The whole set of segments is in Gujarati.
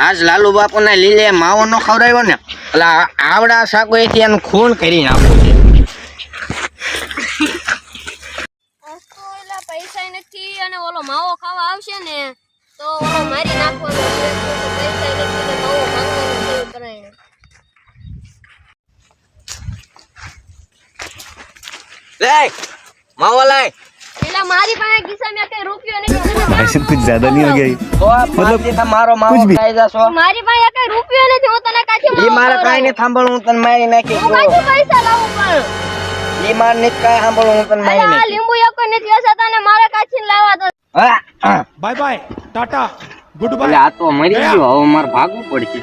આજ લાલુ બાપુ ને લીલે માવો નો ખવડાવ્યો ને એટલે આવડા સાકો એથી એનું ખૂન કરી નાખવું છે. પૈસા નથી અને ઓલો માવો ખાવા આવશે ને તો ઓલો મારી નાખવાનો છે. પૈસા નથી તો માવો માંગવાનો છે કરાય. લે માવો લાય. પેલા મારી પાસે ખિસ્સા માં કઈ રૂપિયો નથી. भाई साहब कुछ ज्यादा नहीं हो गया मतलब તમારો માવો ખાઈ જાશો. મારી પાસે કઈ રૂપિયો નથી. હું તને કાથી ઈ મારે કાઈ ને સાંભળું હું તને મારી નાખીશ. હું કાથી પૈસા લાવું પણ ઈ માર ને કાઈ સાંભળું હું તને મારી આ નાખીશ. લીંબુ એક નથી હસતા ને મારે કાથી લાવવા દો. बाय बाय टाटा गुड એટલે बाय આ તો મરી ગયો હવે મારે ભાગવું પડશે.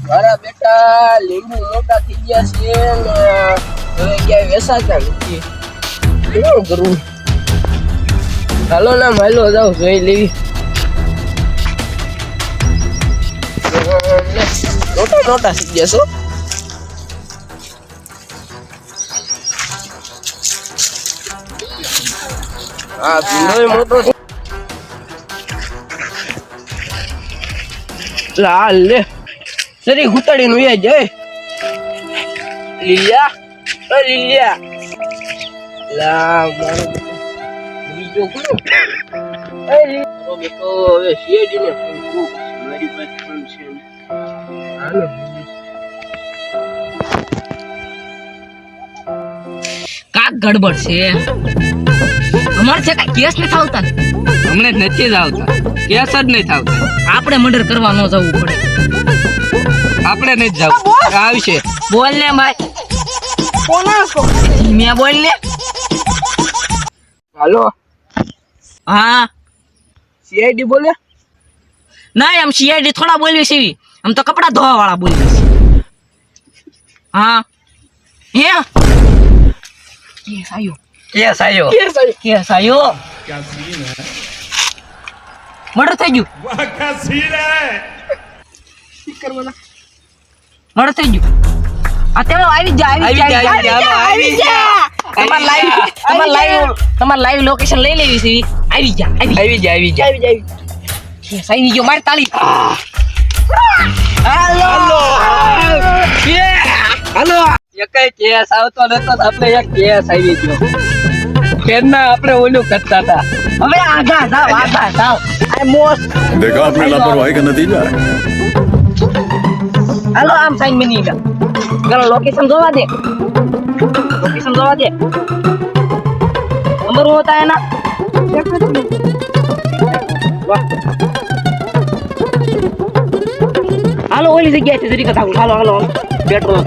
મારા બેટા લીંબુ મોટા થઈ ગયા છે ને હવે ક્યાંય વેસાતા નથી. શું કરવું? હાલો ને માલો જાવ જોઈ લેવી. મોટા મોટા થઈ ગયા છો. હા ભીંડો મોટો છે. લાલ લે સરી ઘૂંટાડી નું જય લીલિયા. લીલિયા લા મારો બીજો કોણ? બેટો હવે સીએડી ને ફોન કરું. મારી પાસે ફોન છે. હાલો કાક ગડબડ છે. અમારે છે કઈ કેસ નથી આવતા. હમણે નથી જ આવતા. કેસ જ નહીં આવતા. આપણે મર્ડર કરવા ન જવું પડે. આપણે નહીં જવું. આવશે. બોલ ને ભાઈ. ધીમે બોલ ને. હાલો હા સીઆઈડી બોલે. ના આમ સીઆઈડી થોડા બોલવી છે એવી. આમ તો કપડા ધોવા વાળા બોલવી છે. હા હે કેસ આવ્યો. કેસ આવ્યો. કેસ આવ્યો. મર્ડર થઈ ગયું. वाह क्या सीन है મર્ડર થઈ ગયું. આ તેમાં આવી જા તમારે લાઈવ લોકેશન લઈ લેવી છે. આવી જા કેસ આવી ગયો. મારી તાળી. હાલો એકઈ કેસ આવતો નતો ને આપણે એક કેસ આવી ગયો. કેરના આપણે ઓલું કરતા હતા. હવે આગા જાવ. આ મોસ્ટ देखा आपने लापरवाही का नतीजा है હાલો આમ સાઈન મિની ગલો લોકેશન જોવા દે. નંબર હોતા है ना. હાલો ઓલી જગ્યાએ છે જરી કથા. હાલો પેટ્રોલ.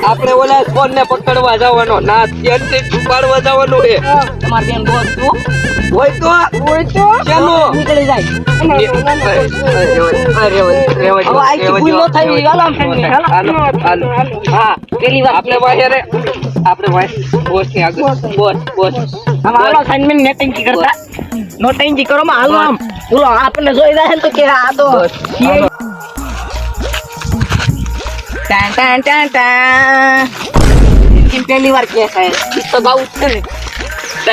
આપણે ઓલા ફોન ને પકડવા જવાનો ના ત્યાંથી છુપાડવા જવાનો છે. તમાર બેન દોસ્ત હોય તો ચાલો નીકળી જાય. અરે હવે આઈ ભૂલ ન થઈ. હાલો આમ હાલો હા પેલી વાત આપણે વાયરે આપણે વાય બોસ ની આગળ બોસ આમ હાલો સાઈન મિની નેટિંગ કરતા નો ટેન્જી કરો માં. હાલો આમ બોલો આપણને જોઈ જાય ને તો કે આ તો પહેલી વાર કેસ આવે તો બહુ છે ને. બે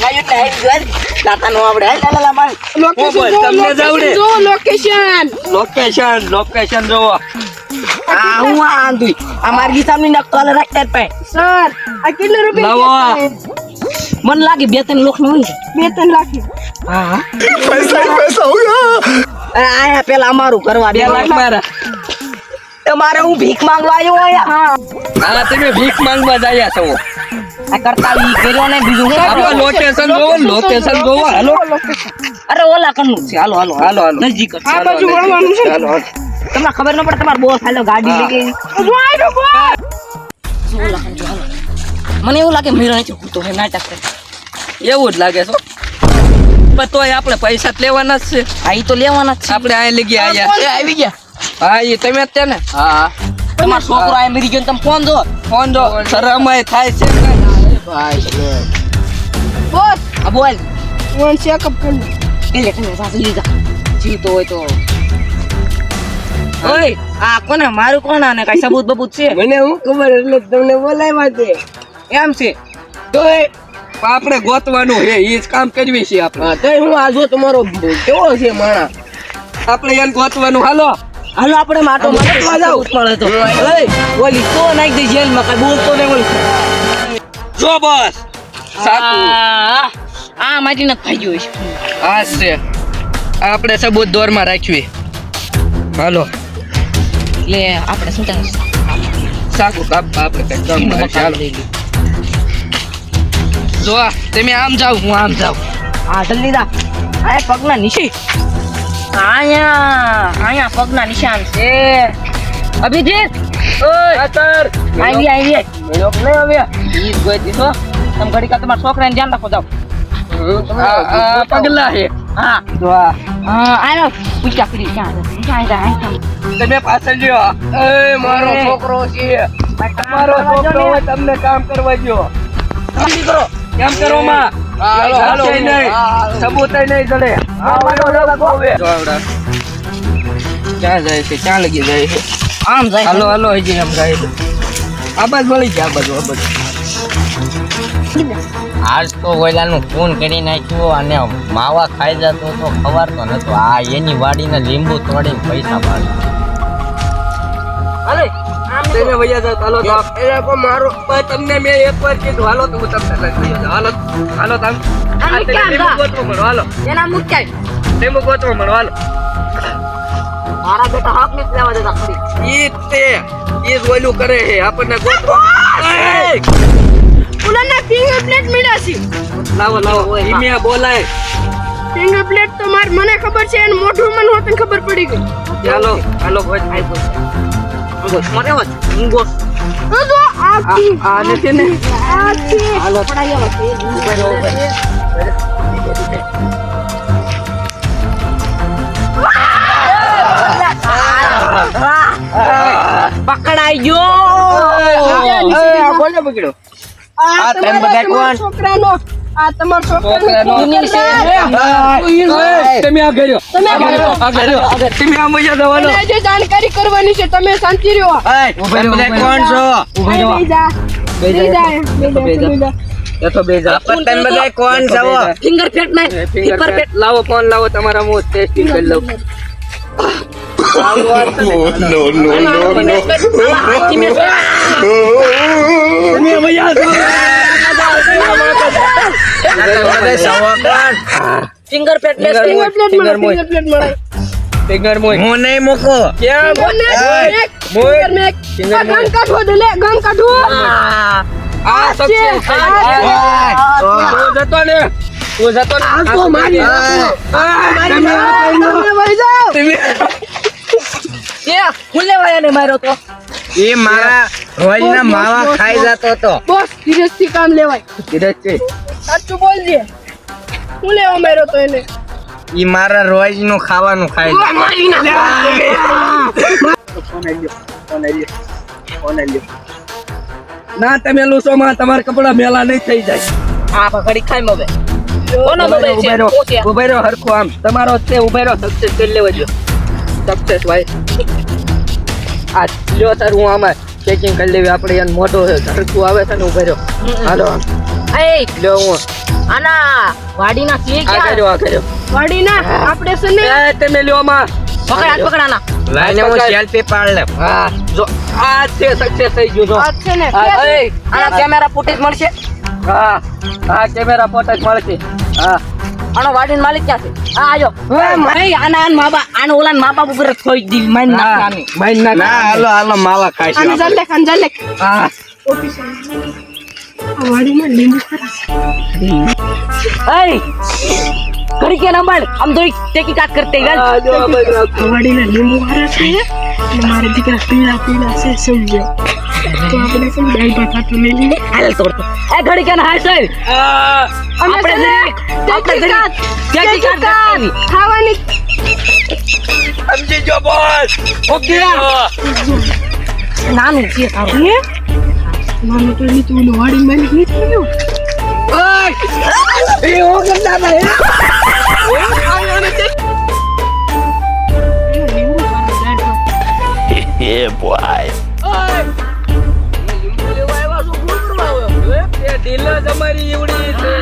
ગાયો ને લાતા નો આવડે. લોકેશન જોવો. આ હું આંધુઈ અમારી સામે નકતો આલે રાખતા પે સર આ કેટલા રૂપિયા મને લાગે 2-3 લાખ નું હોય. 2-3 લાખ. હા पैसा होगा આયા પેલા અમારું કરવા 2 લાખ મારા. તમારે હું ભીખ માંગવા આવ્યો આયા. હા તમે ભીખ માંગવા જયા છો. આ કરતા ઈ કર્યો ને બીજું આપણે લોકેશન જોવો. હાલો અરે ઓલા કન્નું છે. હાલો નજીક જ. આ બાજુ વળવાનું છે. હાલો તમને ખબર ન પડે તમાર બોસ હાલો ગાડી લઈ ગઈ. મને એવું લાગે મીરો નથી હોતો હે નાટક કરે. એવું જ લાગે છો. પણ તોય આપણે પૈસા જ લેવાના જ છે. આ ઈ તો લેવાના જ છે. આપણે આ લઈ ગયા આયા. એ આવી ગયા. હા એ તમે જ છે ને. હા તમારો છોકરો આ મરી ગયો ને તમે ફોન જો. ફોન જો શરમાય થાય છે ને. ભાઈ બોલ. આ બોલ. ફોન ચેકઅપ કરી લો. એટલે તમે સાસુ લીધા. જીતો હોય તો. ઓય આ કોને મારું કોણ આને કઈ સબૂત બબૂત છે? મને હું ખબર એટલે તમને બોલાવ્યા છે. એમ છે. તોય આપણે ગોતવાનું છે એ જ કામ કરવી છે આપણે. હા તોય હું આ જો તમારો કેવો છે માણા આપણે એને ગોતવાનું. હાલો હાલો આપણે માટો મારવા જાવ. પડે તો ઓય ઓલી તો નાખ દે જેલમાં કઈ બોલતો નહીં ઓલી. જો બસ સાકુ આ માટી ન થઈ ગયો છે. આ છે આપણે સબૂત દોરમાં રાખવી. હાલો એટલે આપણે શું ચાલે સાકુ કાપ આપણે કઈ કામ કરે છે. હાલો જો તમે આમ જાવ હું આમ જાવ. આ જલ્દી દા. આ પગના નિશાન. આયા પગના નિશાન છે. અભિજીત ઓય સર આવી મેળો ને હવે ઈ ગઈ દીધો. તમે ઘડી કા તમારા છોકરાને ધ્યાન રાખો જાવ. પગલા છે. હા જો આ આયો પૂછ્યા કરી ક્યાં જાય. તમે પાછળ લ્યો. એ મારો છોકરો છે. તમારો છોકરો હોય તમને કામ કરવા દ્યો. જલ્દી કરો. કેમ કરો માં? હાલો હાલો નહીં સબૂત નહીં જડે. ક્યાં જાય છે? ક્યાં લગી જાય છે? આમ જાય. હાલો હાલો હજી એમ જાય છે. આ બાજુ મળી જાય. આ બાજુ આ બાજુ. આજ તો ઓલાનું ફોન કરી નાખ્યું અને માવા ખાઈ જતો તો ખબર તો નતો. આ એની વાડીને લીંબુ તોડીને પૈસા પાડી. હાલે તમે વૈયા જાવ. હાલો તો એ કો મારો ભાઈ તમને મેં એકવાર કીધું હાલો તો હું તમને લઈ વૈયા જાવ. હાલો હાલો તમે આને ક્યાં લીંબુ જા? ગોતવા મળો. હાલો એના મુક્કાય લીંબુ ગોતવા મળો. હાલો મારા બેટા હક નથી લેવા દેતા ખરી. ઈ તે ઈ જ ઓલું કરે છે આપણને ગોતવા. ઉલાના ફિંગરપ્રિન્ટ મળ્યા છે. લાવો લાવો ઈમે બોલાય. ફિંગરપ્રિન્ટ તો મને ખબર છે અને મોઢું મને હોતને ખબર પડી ગઈ. ચાલો હાલો ભાઈ આઈ ગયો. મને વાત ઊંઘો. તો જો આ નથી ને. આ છે હાલો પડાયો છે. પકડાઈ ગયો. કોને પકડ્યો? આ તમે બધા કોણ? છોકરાનો આ તમારો તમે છોકરાનો આ કર્યો. તમે આ મજા દવાનો. મને જે જાણકારી કરવાની છે તમે શાંતિ રહ્યો. કોણ છો? બેહી જા. બેહી જા. તમે બધા કોણ છો? ફિંગરપ્રિન્ટ ના ફિંગરપ્રિન્ટ લાવો ફોન લાવો તમારા મોં ટેસ્ટિંગ કરી લઉં. No, no, no, fingerprint fingerprint મળે. ફિંગર મોય. હું નહીં મૂકો. કેમ? Finger make. ફિંગર આ ગન કાઢો દલે ગન કાઢો. આ સક્સેસ થઈ ગયો. તું જતો ને. આ તો મારી તમે તમે વહી જાઓ. એ ખુલ્લે વાયાને માર્યો તો. એ મારા રોજના માવા ખાઈ જતો હતો. બોસ ધીરેજથી કામ લેવાય. ધીરજ છે. સાચું બોલજે. હું લેવા માર્યો તો એને. એ મારા રોજનું ખાવાનું ખાઈ જતો. ના તમે લૂસો માં તમારા કપડા મેલા નહીં થઈ જાય. આ પકડી ખાઈ મવે. કોનો મોબાઈલ છે? પોતે. ઉભા રહ્યો હરખો આમ તમારો છે. ઉભા રહ્યો સક્સેસ કરી લેવા જો. સક્સેસ ભાઈ આ લ્યો સર હું આમાં ચેકિંગ કરી લેવી. આપણે એને મોટો હરખું આવે છે ને. ઉભા રહ્યો. હાલો એ લ્યો હું આના વાડીના છે આ ક્યાં? કર્યો આ કર્યો. વાડીના આપણે છે ને એ તમે લ્યો માં. પકડાના. લાઈને હું સેલ્ફી પાડ લે. હા જો આ છે સક્સેસ થઈ ગયું જો. આ છે ને આના કેમેરા ફૂટેજ મળશે. હા હા કેમેરા ફોટો મળશે. હા આનો વાડીનો માલિક ક્યાં છે? આ આયો. નહીં આના આનો ઓલાન મા બાપ ઉપર થોઈ દી માઈન નાખવાની. માઇન ના ના હાલો હાલો માવા ખાઈશું આને આપણે. જલ્લે ખાન જલ્લે. હા આ વાડીમાં લીંબુ ખરા એય ઘડી કે નંબર આમ તો ટેકી કાટ કરતે ગલ આ વાડીના લીંબુ ખરા છે અને મારા દીકરા પીળા પીળા છે સમજે તો આપણે છે ને દાળ ભાત આટલું લઈ લઈએ હાલ તોડ એ ઘડી કે હાલ સાહેબ આપણે ટેકી કાટ કરવી ખાવાની સમજી જો બોસ ઓકે નાનું છે તારું હે નાનું તો નીચે ઓલું વાડી માલિક નીકળી ગયું એ હો કરતા ભાઈ લીંબુ ખરા દાળ ભાત તમારી એવડી છે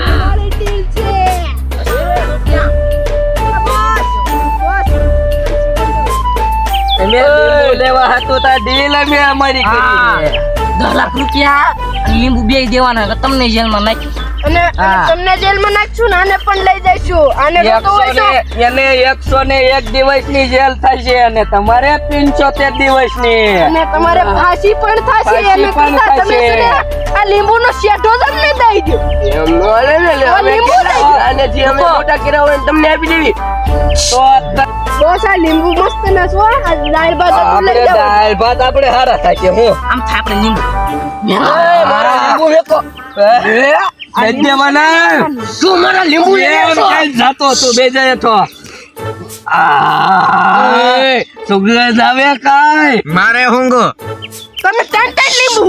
લેવા હતું તા ડીલ અમે અમારી કરી 10 લાખ રૂપિયા અને લીંબુ બે દેવાના તમને જેલમાં નાખ અને હા. તમને જેલમાં નાખશું ને આને પણ લઈ જઈશું આને રોતો હોય તો એને 101 દિવસની જેલ થશે અને તમારે 75 દિવસની અને તમારે ફાંસી પણ થશે ફાંસી અને પણ કરતા તમે થશે. છે ને આ લીંબુનો શેઠો જ અમને દઈ દો એમ નો હાલે ને લે, આ અમે લીંબુ કેટલા લઈ ગયો. આને જે અમે મોટા કર્યા હોય ને તમને આપી દેવી તો બોસ આ લીંબુ મસ્ત ના છો આ દાળ ભાત આટલું આપણે લઈ જાઓ દાળ ભાત આપણે હારા થશે હું આમ થાય આપણે લીંબુ એ મારા લીંબુ વેકો દેવાના તું મારા લીંબુ જાતો તું બે જાય તો સુગલે જાવે કાઈ મારે હુંગો તમે ત્રણ લીંબુ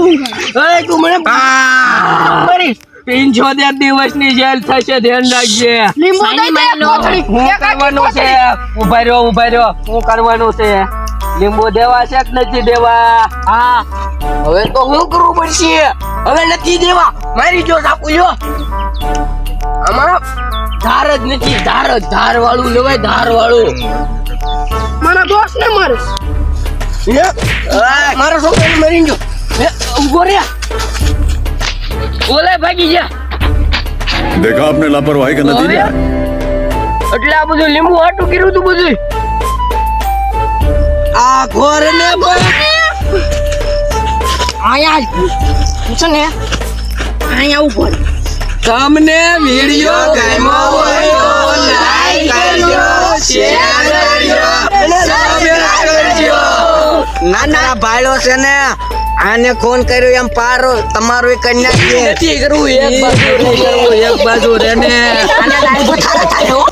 એ તું મને મારી 75 દિવસની જેલ થશે ધ્યાન રાખજે લીંબુ દઈ દે કોથળી હું એક આખી કરવાનું છે કોથળી. ઉભા રહ્યો હું કરવાનું છે લીંબુ દેવા છે કે નથી દેવા હા હવે તો હું કરવું પડશે હવે નથી દેવા મારી જો સાપુ જો આમાં ધાર જ નથી ધાર વાળું લેવાય ધાર વાળું મારા બોસ ને મારીશ મારો છોકરો મરી ગયો ઉભો રે ઓલે ભાગી જા देखा आपने लापरवाही का नतीजा એટલે આ બધું લીંબુ હાટું કર્યું તું બધું આ ઘોર ને અહીંયા જ છે ને અહીંયા ઉપર તમને વિડિયો ગમ્યો હોય તો લાઈક કરજો શેર કરજો અને સબસ્ક્રાઇબ કરજો નાના ભાઈઓ છે ને આને ફોન કર્યો એમ પારો તમારો કન્યા છે નથી કરવું એક બાજુ રે ને અને દાળ ભાત થાય હો